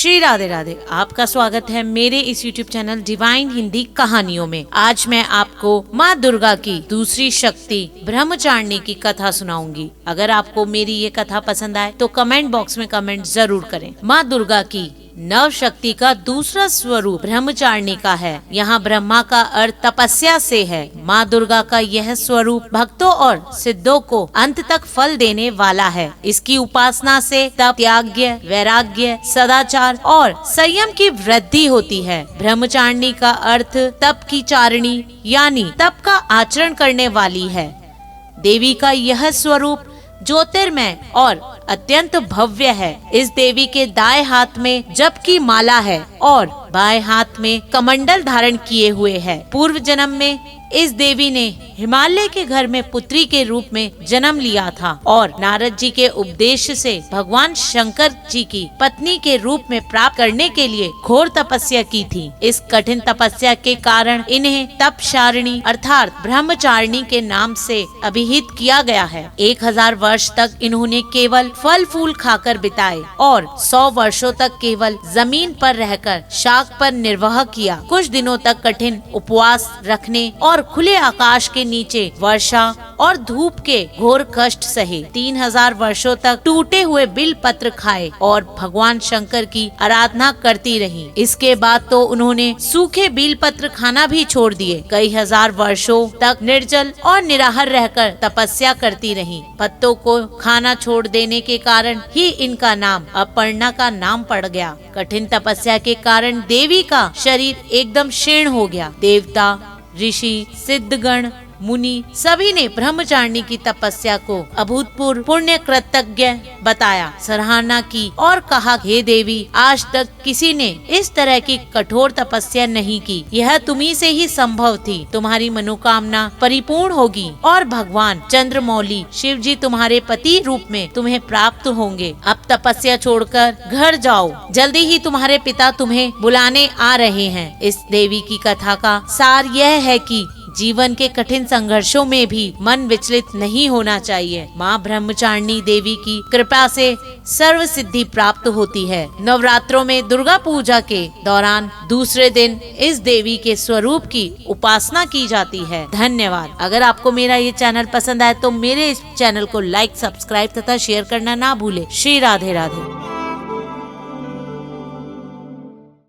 श्री राधे राधे। आपका स्वागत है मेरे इस YouTube चैनल डिवाइन हिंदी कहानियों में। आज मैं आपको माँ दुर्गा की दूसरी शक्ति ब्रह्मचारिणी की कथा सुनाऊंगी। अगर आपको मेरी ये कथा पसंद आए तो कमेंट बॉक्स में कमेंट जरूर करें। माँ दुर्गा की नव शक्ति का दूसरा स्वरूप ब्रह्मचारिणी का है। यहाँ ब्रह्मा का अर्थ तपस्या से है। माँ दुर्गा का यह स्वरूप भक्तों और सिद्धों को अंत तक फल देने वाला है। इसकी उपासना से तप, त्याग्य, वैराग्य, सदाचार और संयम की वृद्धि होती है। ब्रह्मचारिणी का अर्थ तप की चारिणी यानी तप का आचरण करने वाली है। देवी का यह स्वरूप ज्योतिर्मय और अत्यंत भव्य है। इस देवी के दाएं हाथ में जप की माला है और बाएं हाथ में कमंडल धारण किए हुए है। पूर्व जन्म में इस देवी ने हिमालय के घर में पुत्री के रूप में जन्म लिया था और नारद जी के उपदेश से भगवान शंकर जी की पत्नी के रूप में प्राप्त करने के लिए घोर तपस्या की थी। इस कठिन तपस्या के कारण इन्हें तपशारिणी अर्थात ब्रह्मचारिणी के नाम से अभिहित किया गया है। 1000 वर्ष तक इन्होंने केवल फल फूल खाकर बिताए और 100 वर्षों तक केवल जमीन पर रहकर शाक पर निर्वाह किया। कुछ दिनों तक कठिन उपवास रखने और खुले आकाश के नीचे वर्षा और धूप के घोर कष्ट सहे। 3000 वर्षों तक टूटे हुए बिल पत्र खाए और भगवान शंकर की आराधना करती रही। इसके बाद तो उन्होंने सूखे बिल पत्र खाना भी छोड़ दिए। कई हजार वर्षों तक निर्जल और निराहार रहकर तपस्या करती रही। पत्तों को खाना छोड़ देने के कारण ही इनका नाम अपर्णा का नाम पड़ गया। कठिन तपस्या के कारण देवी का शरीर एकदम क्षीण हो गया। देवता, ऋषि, सिद्धगण, मुनि सभी ने ब्रह्मचारिणी की तपस्या को अभूतपूर्व पुण्य कृतज्ञ बताया, सराहना की और कहा, हे देवी, आज तक किसी ने इस तरह की कठोर तपस्या नहीं की। यह तुम्ही से ही संभव थी। तुम्हारी मनोकामना परिपूर्ण होगी और भगवान चंद्रमौली शिव जी तुम्हारे पति रूप में तुम्हें प्राप्त होंगे। अब तपस्या छोड़कर घर जाओ, जल्दी ही तुम्हारे पिता तुम्हें बुलाने आ रहे हैं। इस देवी की कथा का सार यह है कि जीवन के कठिन संघर्षों में भी मन विचलित नहीं होना चाहिए। माँ ब्रह्मचारिणी देवी की कृपा से सर्व सिद्धि प्राप्त होती है। नवरात्रों में दुर्गा पूजा के दौरान दूसरे दिन इस देवी के स्वरूप की उपासना की जाती है। धन्यवाद। अगर आपको मेरा ये चैनल पसंद आए तो मेरे इस चैनल को लाइक, सब्सक्राइब तथा शेयर करना ना भूले। श्री राधे राधे।